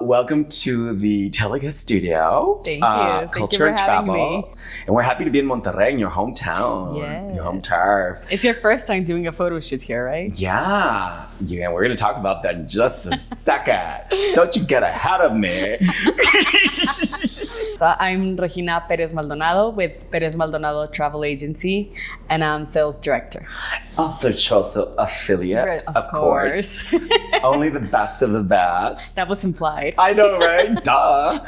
welcome to the Teleguest Studio. Thank you. Culture and Travel. Me. And we're happy to be in Monterrey, in your hometown. Yes. Your home turf. It's your first time doing a photo shoot here, right? Yeah. We're going to talk about that in just a second. Don't you get ahead of me. So I'm Regina Perez Maldonado with Perez Maldonado Travel Agency, and I'm sales director. Of the Choso affiliate, of course. Only the best of the best. That was implied. I know, right? Duh.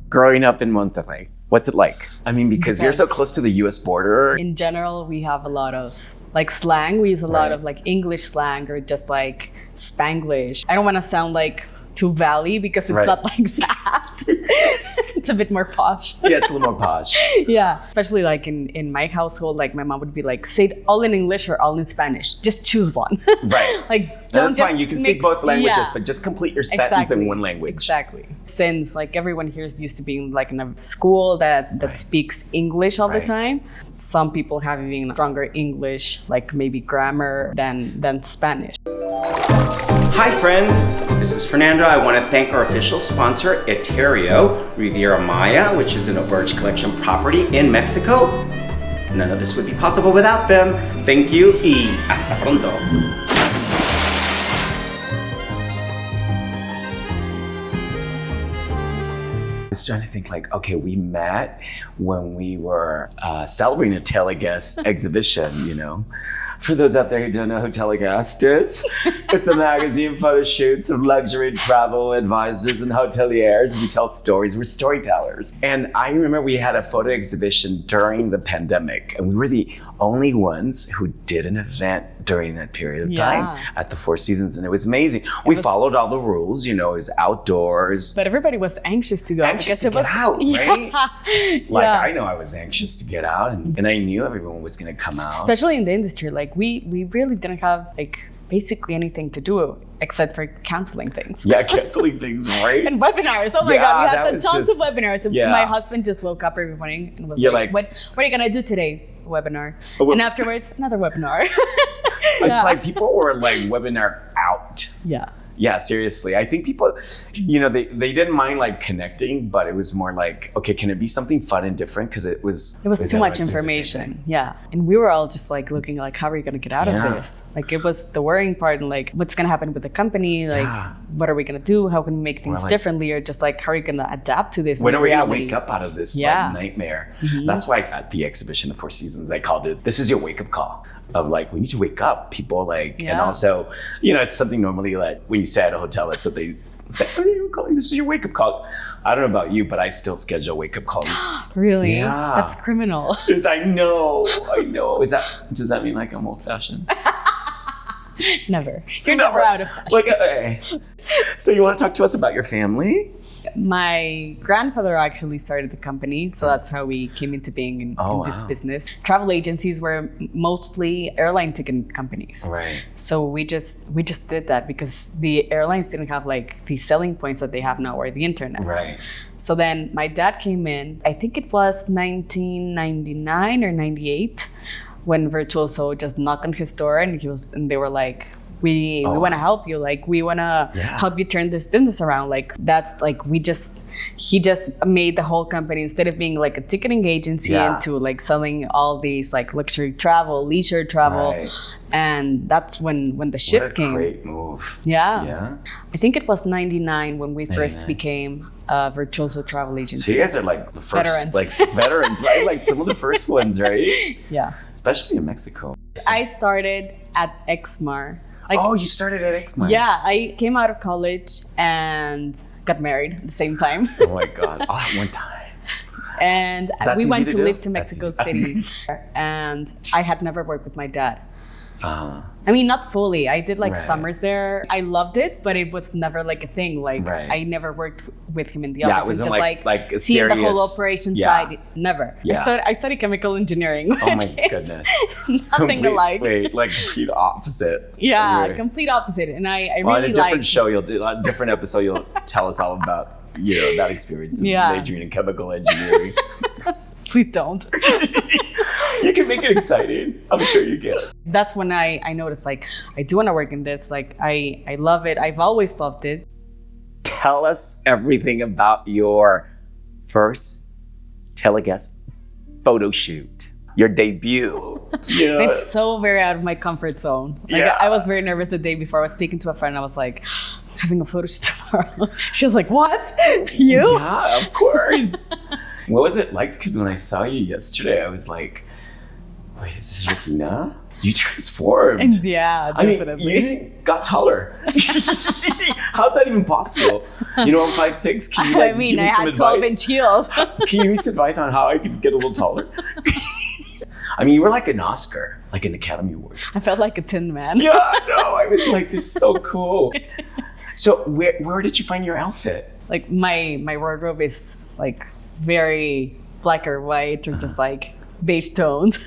Growing up in Monterrey, what's it like? I mean, because you're so close to the U.S. border. In general, we have a lot of slang. We use a lot of English slang or just Spanglish. I don't want to sound too valley because it's not like that. It's a bit more posh. Yeah, it's a little more posh. Yeah, especially in my household, my mom would be say it all in English or all in Spanish. Just choose one. Right. That's fine. You can speak both languages, but just complete your sentence in one language. Exactly. Since everyone here is used to being in a school that speaks English all the time, some people have even stronger English, maybe grammar than Spanish. Hi friends, this is Fernando. I want to thank our official sponsor, Etéreo Riviera, which is an auberge collection property in Mexico. None of this would be possible without them. Thank you y hasta pronto. I was trying to think okay, we met when we were celebrating a Teleguest exhibition, For those out there who don't know who Teleguest is, it's a magazine photo shoots of luxury travel advisors and hoteliers. We tell stories, we're storytellers. And I remember we had a photo exhibition during the pandemic, and we were the only ones who did an event during that period of time at the Four Seasons, and it was amazing. We followed all the rules, it was outdoors. But everybody was anxious to go. Anxious to get out, right? I know I was anxious to get out, and I knew everyone was going to come out. Especially in the industry, we really didn't have basically anything to do except for canceling things. Yeah, canceling things, right? And webinars. Oh my God, we had tons of webinars. My husband just woke up every morning and was what are you going to do today? Webinar. And afterwards, another webinar. It's people were webinar out. Yeah. Yeah, seriously. I think people, they didn't mind connecting, but it was more okay, can it be something fun and different? Because it was too much information. Yeah. And we were all just looking how are we going to get out of this? It was the worrying part and what's going to happen with the company? What are we going to do? How can we make things differently? Or just how are you going to adapt to this? When are we going to wake up out of this nightmare? Mm-hmm. That's why at the exhibition, the Four Seasons, I called it, this is your wake up call. Of we need to wake up, people and also, it's something normally when you stay at a hotel, that's what they say, this is your wake up call. I don't know about you, but I still schedule wake up calls. Really? Yeah. That's criminal. I know. Does that mean I'm old fashioned? Never. You're never out of fashion. So you want to talk to us about your family? My grandfather actually started the company, so that's how we came into being in this business. Travel agencies were mostly airline ticket companies. Right. So we just did that because the airlines didn't have these selling points that they have now or the internet. Right. So then my dad came in, I think it was 1999 or 98, when Virtuoso just knocked on his door and they were we want to help you. We want to help you turn this business around. He just made the whole company, instead of being a ticketing agency, into selling all these luxury travel, leisure travel. Right. And that's when the shift came. What a great move. Yeah. I think it was 99 when we first became a Virtuoso travel agency. So you guys are the first, veterans, right? Some of the first ones, right? Yeah. Especially in Mexico. I started at Exmar. You started at Exmar. Yeah, I came out of college and got married at the same time. Oh my God, all at one time. And we went to live to Mexico City. And I had never worked with my dad. I mean, not fully. I did summers there. I loved it, but it was never a thing. I never worked with him in the office. Yeah, it wasn't just a seeing serious, the whole operation side. Never. Yeah. I studied chemical engineering. Oh my goodness. Nothing alike. Complete opposite. Yeah, complete opposite. And I really on a different show, you'll do a different episode. You'll tell us all about that experience of majoring in chemical engineering. Please don't. You can make it exciting. I'm sure you can. That's when I noticed, like, I do want to work in this. Like, I love it. I've always loved it. Tell us everything about your first teleguest photo shoot, your debut. It's so very out of my comfort zone. Like, I was very nervous the day before. I was speaking to a friend. I was like, having a photo shoot tomorrow. She was like, what? You? Yeah, of course. What was it like? Because when I saw you yesterday, I was like, wait, is this Regina? You transformed. Yeah, I definitely. mean, you got taller. How's that even possible? You know, I'm 5'6". Can you I give mean, me I some had advice? 12-inch heels. Can you give me some advice on how I could get a little taller? I mean, you were like an Oscar, like an Academy Award. I felt like a tin man. Yeah, no, I was like, this is so cool. So where did you find your outfit? Like my wardrobe is like very black or white or just like beige tones.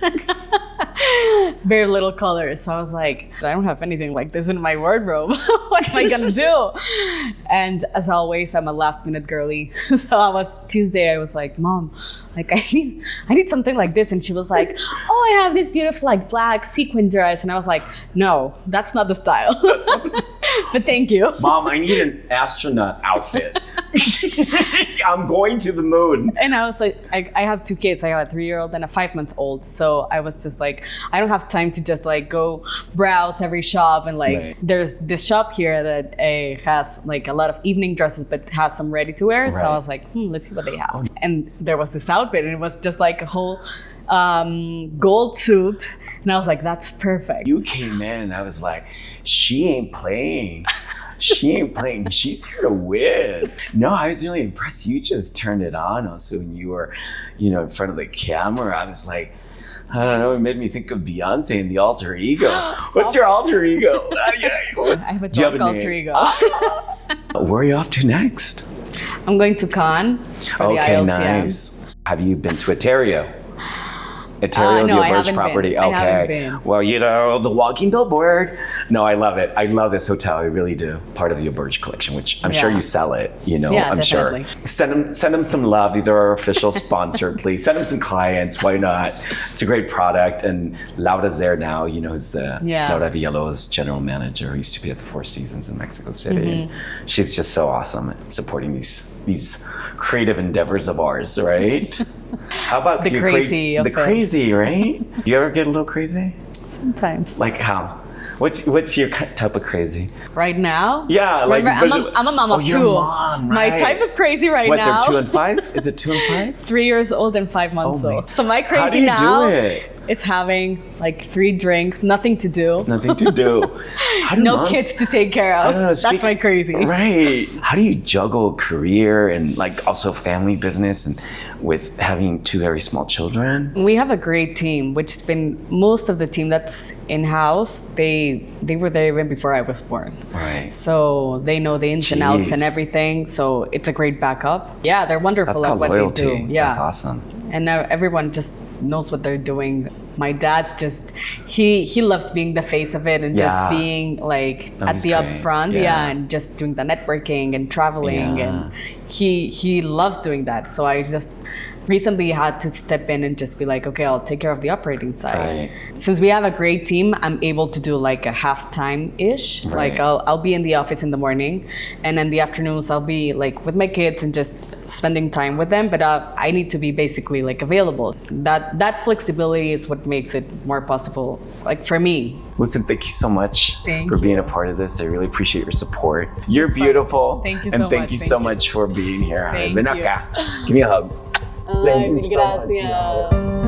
Very little colors. So I was like, I don't have anything like this in my wardrobe. What am I gonna do? And as always, I'm a last minute girly. So Tuesday, I was like, Mom, like I need something like this. And she was like, oh, I have this beautiful like black sequin dress. And I was like, no, that's not the style. That's not the style. But thank you. Mom, I need an astronaut outfit. I'm going to the moon. And I was like, I have 2 kids. I have a 3-year-old and a 5-month-old. So I was just like, I don't have time to just like go browse every shop. And like, Right. there's this shop here that has like a lot of evening dresses, but has some ready to wear. So Right. I was like, let's see what they have. And there was this outfit and it was just like a whole gold suit. And I was like, that's perfect. You came in and I was like, she ain't playing. She ain't playing. She's here to win. No, I was really impressed. You just turned it on. Also, when you were, in front of the camera, I was like, I don't know. It made me think of Beyonce and the alter ego. What's your alter ego? I have a dark alter ego. Where are you off to next? I'm going to Cannes for the Okay, IELTS. nice. Have you been to Etéreo? Etéreo, No, the I Auberge haven't property. been. I Okay. haven't been. Well, the walking billboard. No, I love it. I love this hotel. I really do. Part of the Auberge collection, which I'm sure Yeah. you sell it. Yeah, I'm definitely. sure. Send them some love. They're our official sponsor, please. Send them some clients. Why not? It's a great product. And Laura's there now. Who's Laura Villalobos' general manager, who used to be at the Four Seasons in Mexico City. Mm-hmm. She's just so awesome at supporting these creative endeavors of ours, right? How about The your crazy of the it. crazy, right? Do you ever get a little crazy? Sometimes. Like how? What's your type of crazy? Right now? Yeah, like Remember, I'm a mom of you're 2. a mom, My right. type of crazy right What, now. they're 2 and 5? Is it 2 and 5? 3 years old and 5 months Oh my- old. So my crazy How do you now, do it? it's having like 3 drinks, nothing to do. Nothing to do. How do No moms- kids to take care I of. don't know, That's my crazy. Right. How do you juggle career and like also family business and with having 2 very small children? We have a great team, which has been most of the team that's in-house. They were there even before I was born. Right. So they know the ins and outs and Jeez. everything. So it's a great backup. Yeah, they're wonderful That's at called what loyalty. they do. Yeah. That's awesome. And everyone just knows what they're doing. My dad's just he loves being the face of it and Yeah. just being like No, at he's the great. upfront, Yeah. and just doing the networking and traveling, Yeah. and he loves doing that. So I just recently had to step in and just be like, okay, I'll take care of the operating side. Right. Since we have a great team, I'm able to do like a half-time-ish. Right. Like I'll be in the office in the morning, and in the afternoons I'll be like with my kids and just spending time with them. But I need to be basically like available. That flexibility is what makes it more possible, like for me. Listen, thank you so much Thank for being you. a part of this. I really appreciate your support. You're beautiful. Thank you and so thank much. you Thank so you. much for being here. Thank Ven you. acá. Give me a hug. Thank you so much. Gracias.